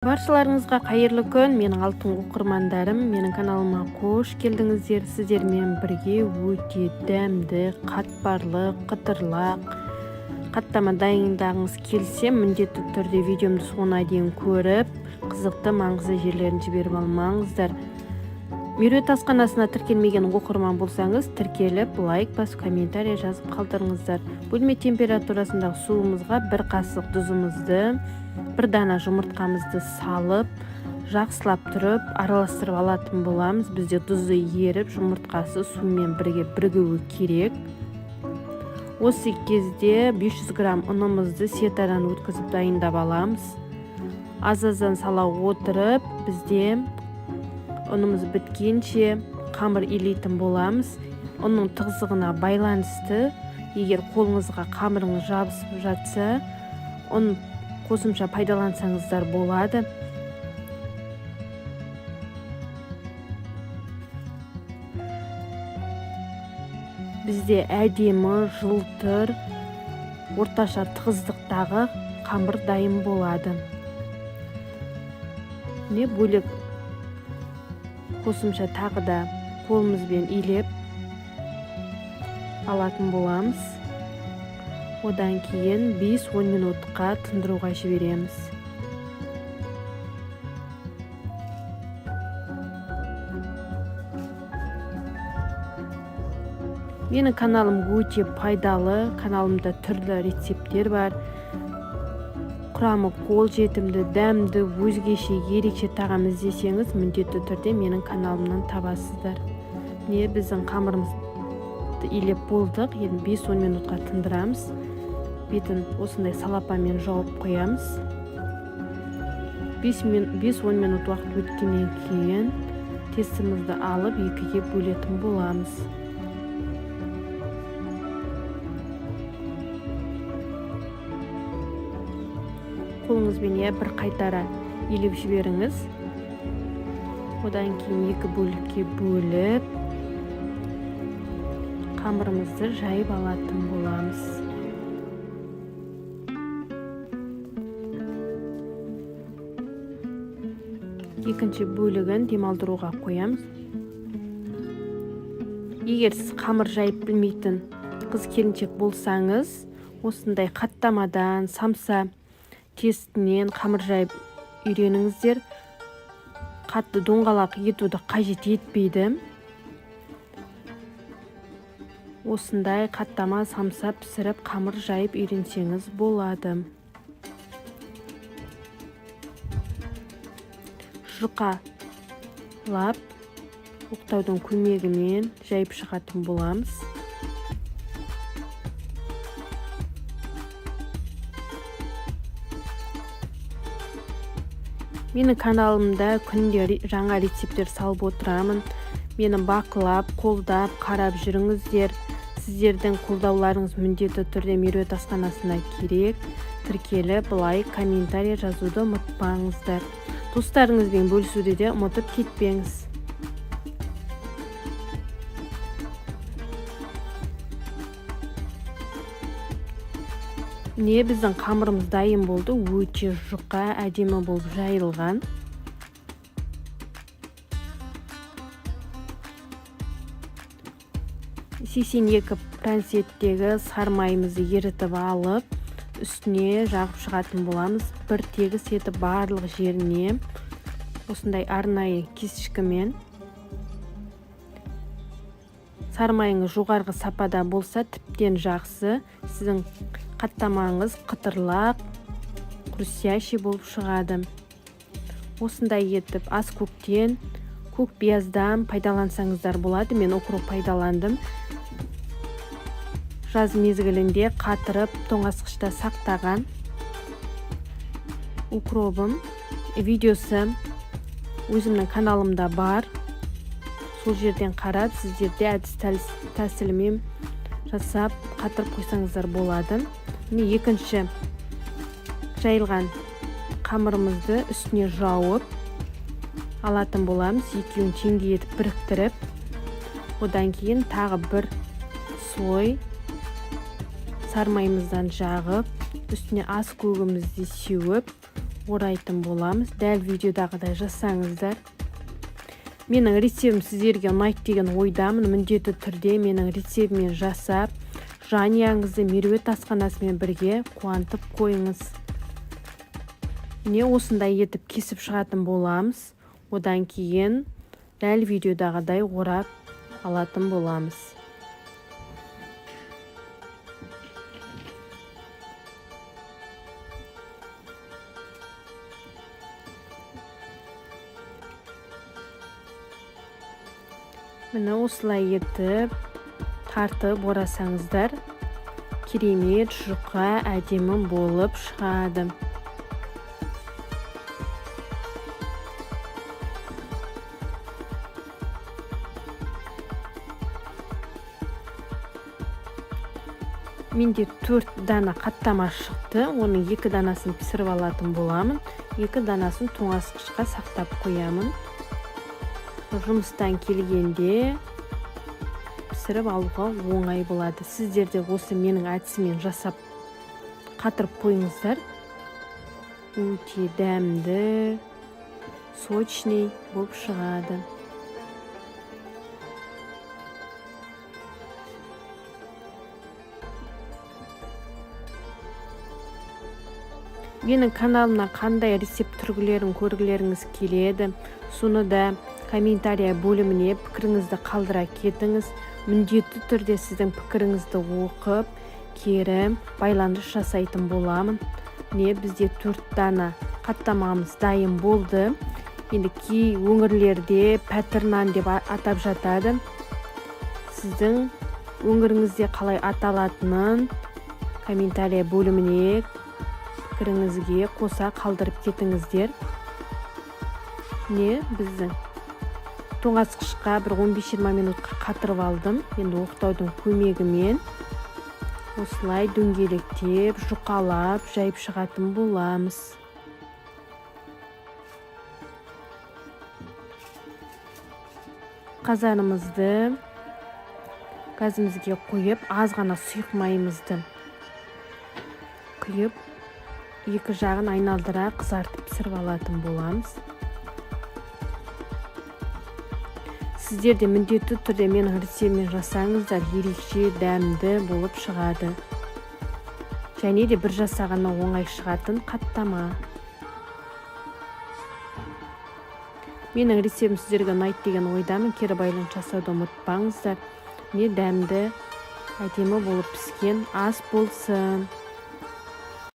Баршаларыңызға қайырлы күн, менің алтын оқырмандарым, менің каналыма қош келдіңіздер. Сіздермен бірге өте дәмді, қатпарлы, қытырлақ қаттама дайындағыңыз келсе, міндетті түрде видеомды соңына дейін көріп, қызықты маңызды жерлерін жіберіп алмаңыздар. Меруерт асханасына тіркелмеген оқырман болсаңыз, тіркеліп, лайк басып, комментарий жазып қалдырыңыздар. Бөлме температурасындағы суымызға бір қасық тұзымызды, бір дана жұмыртқамызды салып, жақсылап тұрып, араластырып алатын боламыз. Бізде тұзы еріп, жұмыртқасы сумен бірге бірігуі керек. Осы кезде 500 грамм ұнымызды сетадан өткізіп дайындап аламыз. Аз-аздан сала отырып, бізде ұнымыз біткенше қамыр илейтін боламыз. Оның тығыздығына байланысты, егер қолыңызға қамырыңыз жабысып жатса, оны қосымша пайдалансаңыздар болады. Бізде әдемі, жылтыр, орташа тығыздықтағы қамыр дайын болады. Не бөлек қосымша тағы да қолымызбен илеп алатын боламыз. Одан кейін 5-10 минутқа тындыруға жібереміз. Менің каналым өте пайдалы, каналымда түрлі рецепттер бар. Құрамы қолжетімді, дәмді, өзгеше, ерекше тағам іздесеңіз, міндетті түрде менің каналымнан табасыздар. Біздің қамырымызды илеп болдық, енді 5-10 минутқа тындырамыз. Бетін осындай салапамен жауып қоямыз. 5-10 минут уақыт өткеннен кейін тестімізді алып екіге бөлетін боламыз. Қолыңызбен бір қайтара илеп жіберіңіз. Одан кейін екі бөлікке бөліп, қамырымызды жайып алатын боламыз. Екінші бөлігін демалдыруға қоямыз. Егер сіз қамыр жайып білмейтін қыз-келіншек болсаңыз, осындай қаттамадан, самса тестінен қамыр жайып үйреніңіздер. Қатты доңғалақ етуді қажет етпейді. Осындай қаттама самса пісіріп қамыр жайып үйренсеңіз болады. Жұқалап, оқтаудың көмегімен жайып шығатын боламыз. Менің каналымда күнде жаңа рецепттер салып отырамын. Мені бақылап, қолдап, қарап жүріңіздер. Сіздердің қолдауларыңыз міндетті түрде Меруерт асханасына керек. Тіркеліп, лайк, комментарий жазуды ұмытпаңыздар. Достарыңызбен бөлісуді де ұмытып кетпеңіз. Біздің қамырымыз дайын болды, өте жұқа, әдемі болып жайылған. Сексен 2% сармайымызды ерітіп алып, үстіне жағып шығатын боламыз. Бір тегіс етіп барлық жеріне осындай арнайы кесішкімен. Сармайыңыз жоғарғы сапада болса, тіптен жақсы. Сіздің қаттамаңыз қытырлақ, хрустящий болып шығады. Осындай етіп аз көктен, көк бияздан пайдалансаңыздар болады. Мен укроп пайдаландым. Жаз мезгілінде қатырып, тоңазытқышта сақтаған укробым. Видеосы өзімнің каналымда бар. Сол жерден қарап, сіздерде әдіс тәсілімен жасап, қатырып қойсаңыздар болады. Екінші жайылған қамырымызды үстіне жауып алатын боламыз. Екеуін теңдей етіп біріктіріп, одан кейін тағы бір слой сармайымыздан жағып, үстіне аз көгімізді сеуіп, орайтын боламыз. Дәл видеодағыдай жасаңыздар. Менің рецептім сіздерге ұнайды деген ойдамын. Міндетті түрде менің рецептіммен жасап, жанұяңызды меруерт асханасымен бірге қуантып қойыңыз. Осындай етіп кесіп шығатын боламыз. Одан кейін дәл видеодағыдай орап алатын боламыз. Міне осылай етіп тартып орасаңыздар, керемет жұқа әдемі болып шығады. Менде 4 дана қаттама шықты. Оның 2 данасын пісіріп алатын боламын. 2 данасын тоңазытқышқа сақтап қоямын. Жұмыстан келгенде пісіріп алуға оңай болады. Сіздер де осы менің әдісімен жасап қатырып қойыңыздар. Өте дәмді, сочный болып шығады. Менің каналымна қандай рецепт түргілерін көргілеріңіз келеді, соны да комментария бөліміне пікіріңізді қалдыра кетіңіз. Міндетті түрде сіздің пікіріңізді оқып, кері байланыс жасайтын боламын. Бізде 4 дана қаттамамыз дайын болды. Енді кей өңірлерде пәтір-нан деп атап жатады. Сіздің өңіріңізде қалай аталатынын комментария бөліміне пікіріңізге қоса қалдырып кетіңіздер. Біздің тоңазытқышқа бір 15-20 минутқа қатырып алдым. Енді оқтаудың көмегімен осылай дөңгелектеп, жұқалап, жайып шығатын боламыз. Қазанымызды газымызге қойып, аз ғана сұйық майымызды құйып, 2 жағын айналдыра қызартып пісіріп алатын боламыз. Сіздер де міндетті түрде менің рецептіммен жасаңыздар, ерекше дәмді болып шығады. Және де бір жасағаннан оңай шығатын қаттама. Менің рецептім сіздерге ұнайды деген ойдамын. Кері байланыс жасауды ұмытпаңыздар. Дәмді, әдемі болып піскен ас болсын.